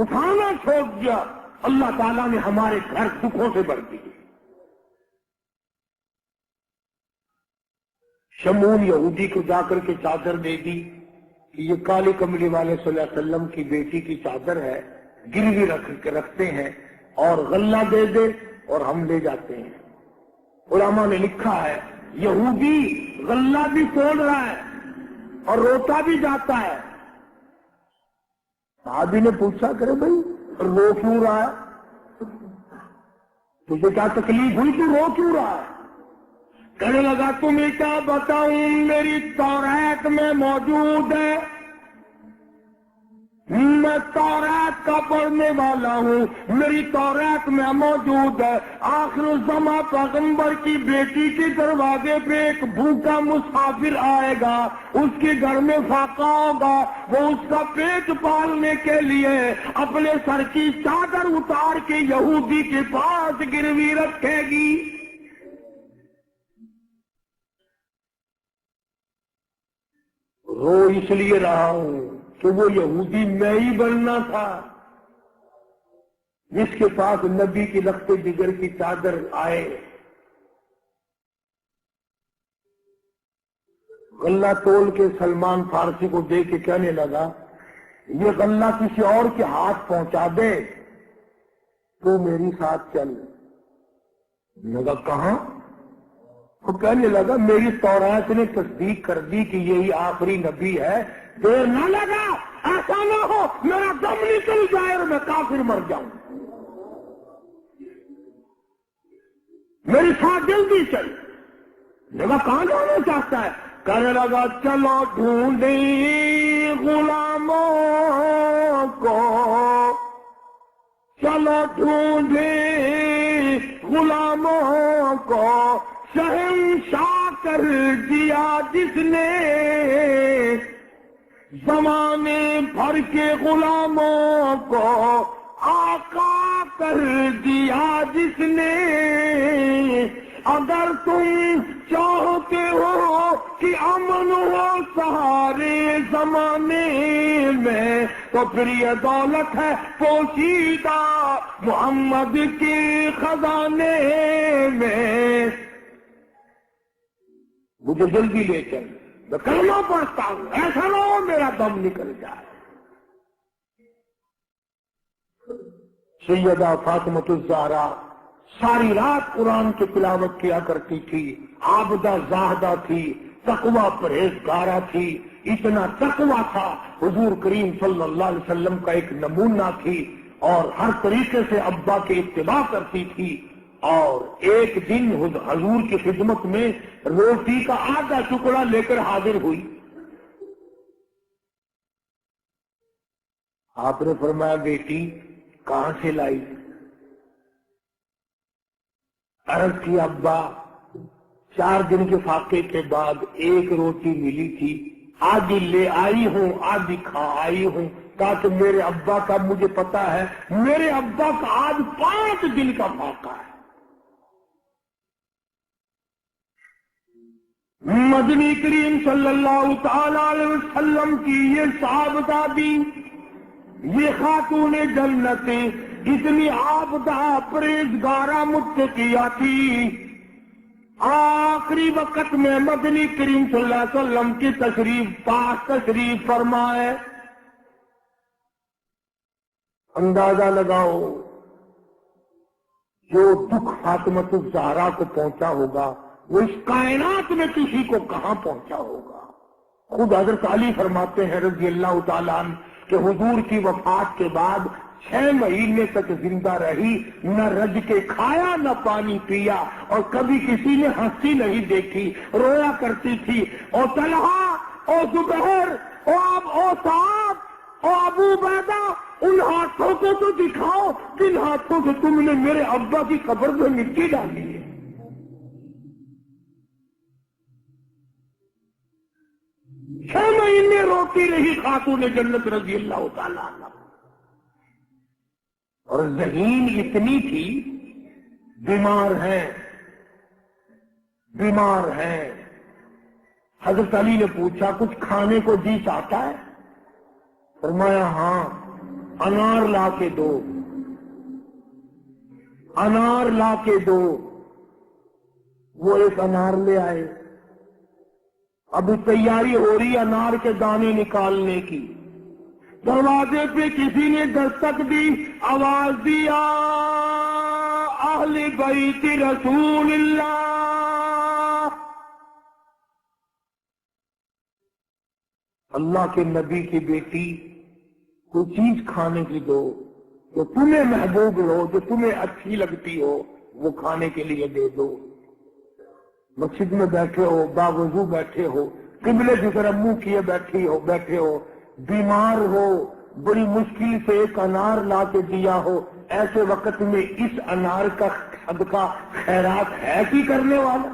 اٹھانا چھوڑ دیا، اللہ تعالیٰ نے ہمارے گھر دکھوں سے بھر دیے۔ شمون یہودی کو جا کر کے چادر دے دی کہ یہ کالے کملی والے صلی اللہ علیہ وسلم کی بیٹی کی چادر ہے، گروی رکھتے ہیں اور غلہ دے دے اور ہم لے جاتے ہیں۔ علماء نے لکھا ہے یہودی غلہ بھی توڑ رہا ہے اور روتا بھی جاتا ہے۔ صحابی نے پوچھا کرے بھائی رو کیوں رہا ہے، تجھے کیا تکلیف ہوئی، تو رو کیوں رہا ہے؟ کہنے لگا تمہیں کیا بتاؤں، میری توریت میں موجود ہے، میں توریت کا پڑھنے والا ہوں، میری توریت میں موجود ہے آخر الزماں پیغمبر کی بیٹی کے دروازے پہ ایک بھوکا مسافر آئے گا، اس کے گھر میں فاقہ ہوگا، وہ اس کا پیٹ پالنے کے لیے اپنے سر کی چادر اتار کے یہودی کے پاس گروی رکھے گی۔ رو اس لیے رہا ہوں کہ وہ یہودی میں ہی بننا تھا جس کے پاس نبی کی لخت جگر کی چادر آئے۔ غلہ تول کے سلمان فارسی کو دے کے کہنے لگا یہ غلہ کسی اور کے ہاتھ پہنچا دے تو میری ساتھ چل۔ لگا کہاں؟ وہ کہنے لگا میری توریت نے تصدیق کر دی کہ یہی آخری نبی ہے، دیر نہ لگا، ایسا نہ ہو میرا دم نکل جائے اور میں کافر مر جاؤں، میری ساتھ جلدی چل۔ لگا کہاں جانا چاہتا ہے؟ کہنے لگا چلو ڈھونڈیں غلاموں کو، چلو ڈھونڈیں غلاموں کو، شہنشاہ کر دیا جس نے زمانے بھر کے غلاموں کو، آقا کر دیا جس نے۔ اگر تم چاہتے ہو کہ امن ہو سارے زمانے میں تو پھر یہ دولت ہے پوشیدہ محمد کے خزانے میں۔ مجھے جلدی لے چل، میں کلمہ پڑھتا ہوں، ایسا نہ ہو میرا دم نکل جائے۔ سیدہ فاطمۃ الزہرا ساری رات قرآن کی تلاوت کیا کرتی تھی، عابدہ زاہدہ تھی، تقوی پرہیزگارہ تھی، اتنا تقوی تھا حضور کریم صلی اللہ علیہ وسلم کا ایک نمونہ تھی، اور ہر طریقے سے ابا کی اتباع کرتی تھی۔ اور ایک دن حضور کی خدمت میں روٹی کا آدھا ٹکڑا لے کر حاضر ہوئی۔ آپ نے فرمایا بیٹی کہاں سے لائی؟ عرض کی ابا 4 دن کے فاقے کے بعد ایک روٹی ملی تھی، آدھی لے آئی ہوں آدھی کھا آئی ہوں، تاکہ میرے ابا کا، مجھے پتا ہے میرے ابا کا آج 5 دن کا فاقہ ہے۔ مدنی کریم صلی اللہ تعالی علیہ وسلم کی یہ صحابہ، یہ خاتون جنت اتنی عابدہ پرہیزگارہ متقیہ تھی، آخری وقت میں مدنی کریم صلی اللہ علیہ وسلم کی تشریف فرمائے۔ اندازہ لگاؤ جو دکھ فاطمۃ الزہرا کو پہنچا ہوگا وہ اس کائنات میں کسی کو کہاں پہنچا ہوگا۔ خود حضرت علی فرماتے ہیں رضی اللہ تعالیٰ عنہ کہ حضور کی وفات کے بعد 6 مہینے تک زندہ رہی، نہ رج کے کھایا نہ پانی پیا، اور کبھی کسی نے ہنسی نہیں دیکھی، رویا کرتی تھی۔ او طلحہ، او زبیر، او سعد، او ابو عبیدہ، ان ہاتھوں کو تو دکھاؤ جن ہاتھوں سے تم نے میرے ابا کی قبر میں مٹی ڈالی ہے۔ 6 مہینے روتی رہی خاتون جنت رضی اللہ تعالیٰ عنہ، اور ذہین اتنی تھی، بیمار ہیں۔ حضرت علی نے پوچھا کچھ کھانے کو جی چاہتا ہے؟ فرمایا ہاں۔ انار لا کے دو، انار لا کے دو۔ وہ ایک انار لے آئے، اب تیاری ہو رہی انار کے دانے نکالنے کی۔ دروازے پہ کسی نے دستک دی، آواز دیا، اہل بیت رسول اللہ، اللہ کے نبی کی بیٹی، کوئی چیز کھانے کی دو جو تمہیں محبوب ہو، جو تمہیں اچھی لگتی ہو، وہ کھانے کے لیے دے دو۔ مسجد میں بیٹھے ہو، باوضو بیٹھے ہو، قبلے کی طرف منہ کیے بیٹھے ہو، بیمار ہو، بڑی مشکل سے ایک انار لا کے دیا ہو، ایسے وقت میں اس انار کا صدقہ خیرات ہے کی کرنے والا؟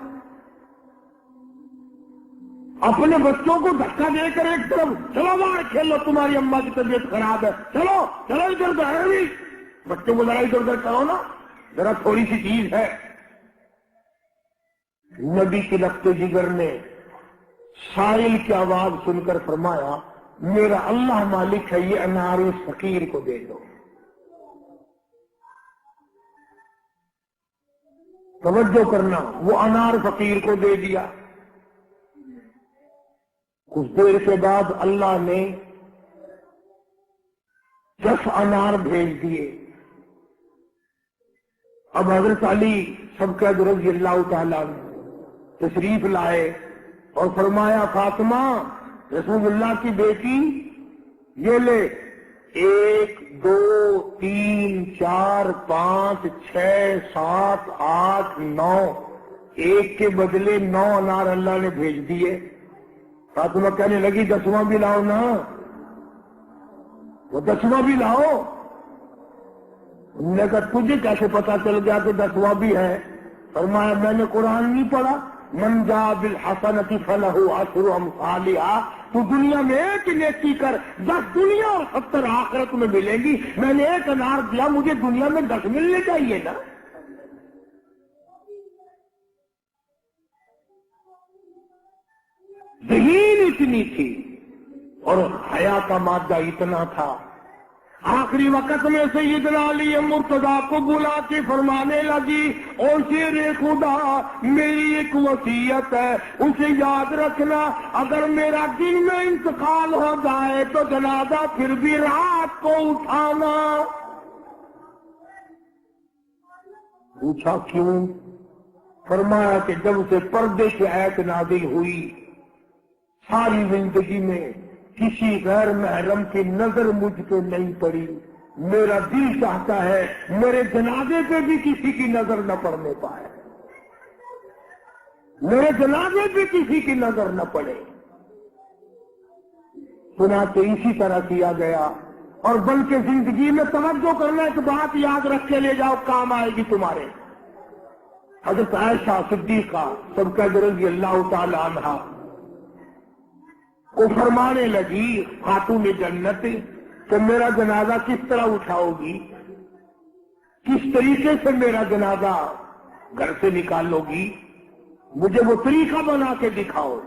اپنے بچوں کو دھکا دے کر ایک طرف چلو باہر کھیلو، تمہاری اماں کی طبیعت خراب ہے، چلو چلو ادھر ادھر، بچوں کو ذرا ادھر ادھر کرو نا، ذرا تھوڑی سی چیز ہے۔ نبی کے لخت جگر نے سائل کی آواز سن کر فرمایا، میرا اللہ مالک ہے، یہ انار اس فقیر کو دے دو۔ توجہ کرنا، وہ انار فقیر کو دے دیا۔ کچھ دیر کے بعد اللہ نے 10 انار بھیج دیے۔ اب حضرت علی سبقت رضی اللہ تعالیٰ تشریف لائے اور فرمایا، فاطمہ رسول اللہ کی بیٹی، یہ لے 1 2 3 4 5 6 7 8 9، ایک کے بدلے 9 انار اللہ نے بھیج دیے۔ فاطمہ کہنے لگی، 10واں بھی لاؤ نا، وہ 10واں بھی لاؤ۔ انہوں نے کہا تجھے کیسے پتا چل گیا کہ 10واں بھی ہے؟ فرمایا میں نے قرآن نہیں پڑھا، من جاء بالحسنۃ فلہ عشر امثالھا، تو دنیا میں ایک نیکی کر، 10 دنیا اور 70 آخرت میں ملیں گی۔ میں نے ایک انار دیا، مجھے دنیا میں 10 ملنے چاہیے نا۔ ذہین اتنی تھی اور حیا کا مادہ اتنا تھا۔ آخری وقت میں سیدنا علی مرتضیٰ کو بلا کے فرمانے لگی، اور شیر خدا میری ایک وصیت ہے، اسے یاد رکھنا، اگر میرا دن میں انتقال ہو جائے تو جنازہ پھر بھی رات کو اٹھانا۔ پوچھا کیوں؟ فرمایا کہ جب سے پردے کی آیت نازل ہوئی، ساری زندگی میں کسی غیر محرم کی نظر مجھ پہ نہیں پڑی، میرا دل چاہتا ہے میرے جنازے پہ بھی کسی کی نظر نہ پڑنے پائے، میرے جنازے پہ کسی کی نظر نہ پڑے۔ سنا تو اسی طرح کیا گیا، اور بلکہ زندگی میں توجہ کرنا، ایک بات یاد رکھ کے لے جاؤ، کام آئے گی تمہارے۔ حضرت عائشہ صدیقہ سبقت رضی اللہ تعالی عنہا کو فرمانے لگی، خاتون جنت، کہ میرا جنازہ کس طرح اٹھاؤ گی، کس طریقے سے میرا جنازہ گھر سے نکالو گی، مجھے وہ طریقہ بنا کے دکھاؤ۔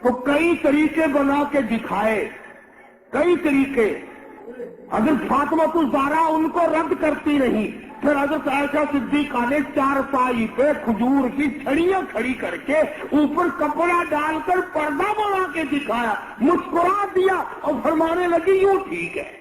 تو کئی طریقے بنا کے دکھائے، کئی طریقے۔ حضرت فاطمہ الزہرا ان کو رد کرتی رہی، پھر حضرت عائشہ صدیقہ نے چارپائی پہ کھجور کی چھڑیاں کھڑی کر کے اوپر کپڑا ڈال کر پردہ بنا کے دکھایا، مسکرا دیا اور فرمانے لگی یوں ٹھیک ہے۔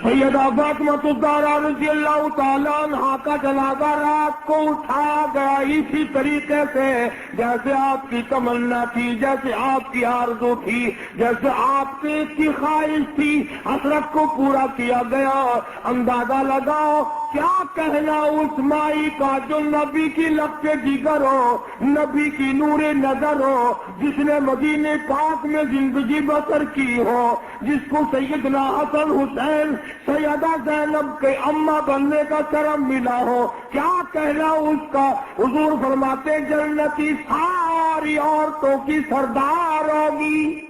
سیدہ فاطمہ الزہرا رضی اللہ تعالیٰ عنہا کا جنازہ رات کو اٹھایا گیا اسی طریقے سے جیسے آپ کی تمنا تھی، جیسے آپ کی آرزو تھی، جیسے آپ کی خواہش تھی، حسرت کو پورا کیا گیا۔ اندازہ لگاؤ کیا کہنا اس مائی کا جو نبی کی لب کے جگر ہو، نبی کی نور نظر ہو، جس نے مدینے پاک میں زندگی بسر کی ہو، جس کو سیدنا حسن حسین سیدہ زینب کے اماں بننے کا کرم ملا ہو، کیا کہنا اس کا۔ حضور فرماتے جنتی ساری عورتوں کی سردار ہوگی۔